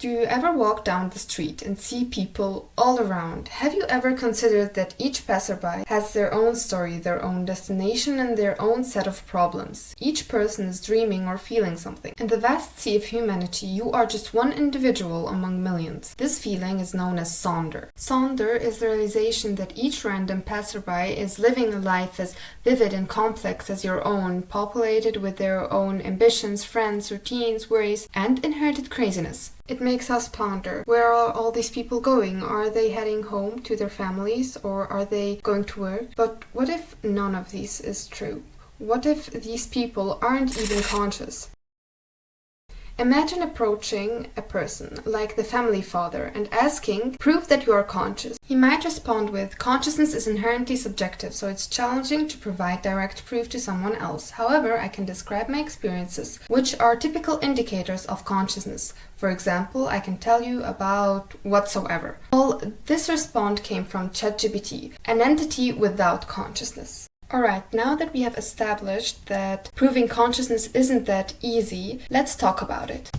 Do you ever walk down the street and see people all around? Have you ever considered that each passerby has their own story, their own destination, and their own set of problems? Each person is dreaming or feeling something. In the vast sea of humanity, you are just one individual among millions. This feeling is known as sonder. Sonder is the realization that each random passerby is living a life as vivid and complex as your own, populated with their own ambitions, friends, routines, worries, and inherited craziness. It makes us ponder, where are all these people going? Are they heading home to their families, or are they going to work? But what if none of these is true? What if these people aren't even conscious? Imagine approaching a person, like the family father, and asking, "Prove that you are conscious." He might respond with, "Consciousness is inherently subjective, so it's challenging to provide direct proof to someone else. However, I can describe my experiences, which are typical indicators of consciousness. For example, I can tell you about whatsoever." Well, this response came from ChatGPT, an entity without consciousness. Alright, now that we have established that proving consciousness isn't that easy, let's talk about it.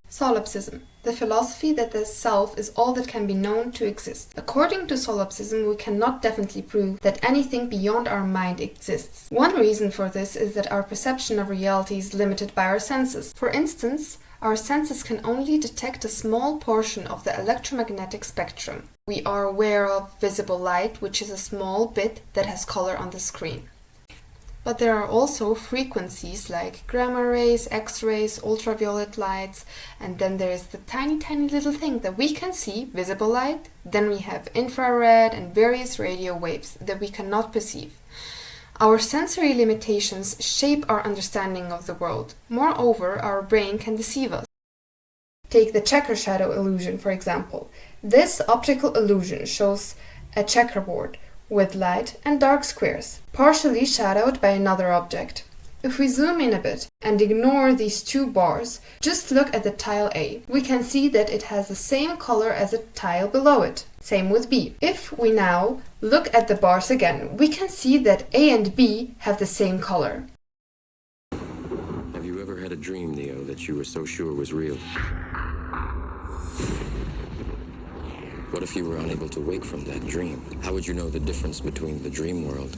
Solipsism, the philosophy that the self is all that can be known to exist. According to Solipsism, we cannot definitely prove that anything beyond our mind exists. One reason for this is that our perception of reality is limited by our senses. For instance, our senses can only detect a small portion of the electromagnetic spectrum. We are aware of visible light, which is a small bit that has color on the screen. But there are also frequencies like gamma rays, X-rays, ultraviolet lights, and then there is the tiny little thing that we can see, visible light. Then we have infrared and various radio waves that we cannot perceive. Our sensory limitations shape our understanding of the world. Moreover, our brain can deceive us. Take the checker shadow illusion, for example. This optical illusion shows a checkerboard with light and dark squares, partially shadowed by another object. If we zoom in a bit and ignore these two bars, just look at the tile A. We can see that it has the same color as the tile below it. Same with B. If we now look at the bars again, we can see that A and B have the same color. Have you ever had a dream, Neo, that you were so sure was real? What if you were unable to wake from that dream? How would you know the difference between the dream world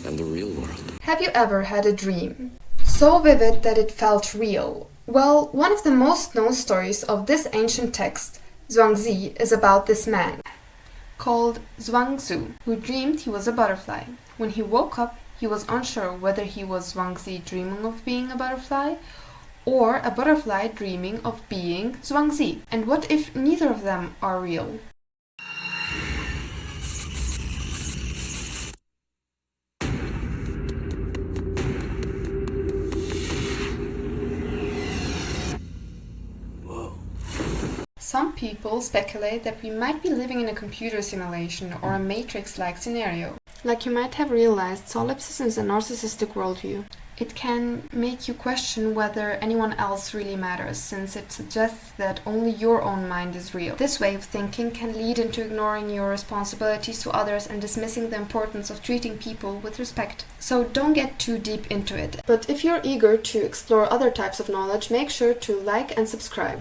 and the real world? Have you ever had a dream so vivid that it felt real? Well, one of the most known stories of this ancient text, Zhuangzi, is about this man called Zhuangzi, who dreamed he was a butterfly. When he woke up, he was unsure whether he was Zhuangzi dreaming of being a butterfly or a butterfly dreaming of being Zhuangzi. And what if neither of them are real? Some people speculate that we might be living in a computer simulation or a Matrix-like scenario. Like you might have realized, solipsism is a narcissistic worldview. It can make you question whether anyone else really matters, since it suggests that only your own mind is real. This way of thinking can lead into ignoring your responsibilities to others and dismissing the importance of treating people with respect. So don't get too deep into it. But if you're eager to explore other types of knowledge, make sure to like and subscribe.